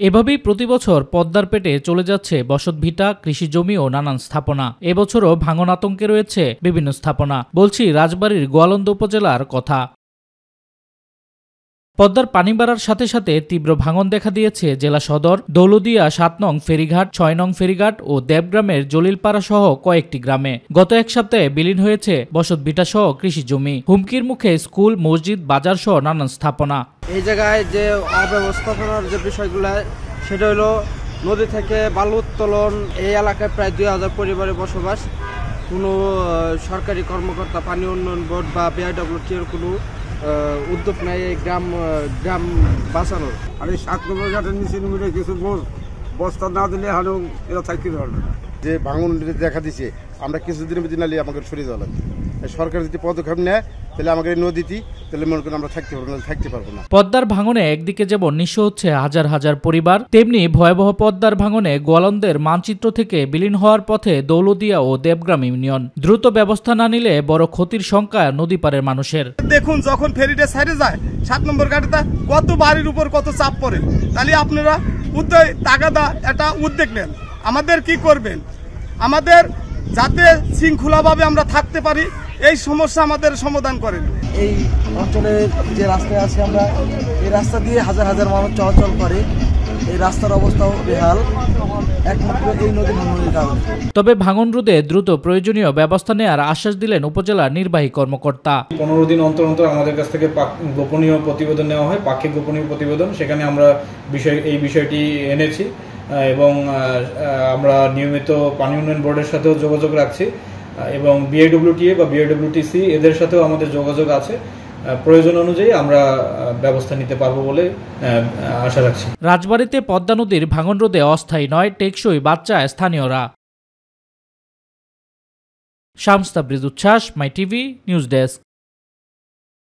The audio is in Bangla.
এভাবেই প্রতিবছর পদ্মার পেটে চলে যাচ্ছে বসতভিটা, কৃষিজমি ও নানান স্থাপনা। এবছরও ভাঙন আতঙ্কে রয়েছে বিভিন্ন স্থাপনা। বলছি রাজবাড়ীর গোয়ালন্দ উপজেলার কথা। পদ্মার পানি বাড়ার সাথে সাথে তীব্র ভাঙন দেখা দিয়েছে জেলা সদর, দৌলদিয়া ৭ নং ফেরিঘাট, ৬ নং ফেরিঘাট ও দেবগ্রামের জলিলপাড়া সহ কয়েকটি গ্রামে। গত এক সপ্তাহে বিলীন হয়েছে বসতভিটা সহ কৃষিজমি। হুমকির মুখে স্কুল, মসজিদ, বাজার সহ নানান স্থাপনা। এই জায়গায় যে অব্যবস্থাপনার যে বিষয়গুলো, সেটা হলো নদী থেকে বালু উত্তোলন। এই এলাকায় প্রায় ২০০০ পরিবারের বসবাস। কোনো সরকারি কর্মকর্তা, পানি উন্নয়ন বোর্ড বা বিআইডব্লিউটি এর কোনো উদ্যোগ নেয় এই গ্রাম বাঁচানোর। আর এই ৭ নম্বর ঘাটের নিচে মিলে কিছু বস্তা না দিলে হারও এরা থাকতে পারবে না। যে ভাঙন দেখা দিছে, আমরা কিছুদিনের মধ্যে নালি আমাকে সরিয়ে দেওয়া লাগবে। সরকার যদি পদক্ষেপ নেয় তাহলে আমাকে এই নদীটি তাহলে মনে করেন আমরা থাকতে পারবো না। পদ্মার ভাঙনে একদিকে যেমন নিঃস্ব হচ্ছে হাজার হাজার পরিবার, তেমনি ভয়াবহ পদ্মার ভাঙনে গোয়ালন্দের মানচিত্র থেকে বিলীন হওয়ার পথে দৌলদিয়া ও দেবগ্রাম ইউনিয়ন। দ্রুত ব্যবস্থা না নিলে বড় ক্ষতির শঙ্কা নদীপাড়ের মানুষের। দেখুন, যখন ফেরিটা সাইডে যায় ৭ নম্বর ঘাটটা কত বাড়ির উপর কত চাপ পড়ে। তাহলে আপনারা তাগাদা একটা উদ্যোগ নেন, আমাদের কি করবেন, আমাদের যাতে শৃঙ্খলাভাবে আমরা থাকতে পারি এই সমস্যা আমাদের সমাধান করেন। এই অঞ্চলের যে রাস্তায় আছে, আমরা এই রাস্তা দিয়ে হাজার হাজার মানুষ চলাচল করে। এই রাস্তার অবস্থাও বেহাল, একমাত্র এই নদী ভাঙনের কারণে। তবে ভাঙন রোধে দ্রুত প্রয়োজনীয় ব্যবস্থা নেওয়ার আশ্বাস দিলেন উপজেলা নির্বাহী কর্মকর্তা। ১৫ দিন অন্তর অন্তর আমাদের কাছ থেকে গোপনীয় প্রতিবেদন নেওয়া হয়, পাক্ষিক গোপনীয় প্রতিবেদন। সেখানে আমরা এই বিষয়টি এনেছি এবং আমরা নিয়মিত পানি উন্নয়ন বোর্ডের সাথেও যোগাযোগ রাখছি এবং বিআইডব্লিউটিএ বা বিআইডব্লিউটিসি এদের সাথেও আমাদের যোগাযোগ আছে। প্রয়োজন অনুযায়ী আমরা ব্যবস্থা নিতে পারবো বলে আশা রাখছি। রাজবাড়ীতে পদ্মা নদীর ভাঙন রোধে অস্থায়ী নয়, টেকসই বাচ্চা স্থানীয়রা। শামস তাবরিজ উচ্ছ্বাস, মাই টিভি নিউজ ডেস্ক।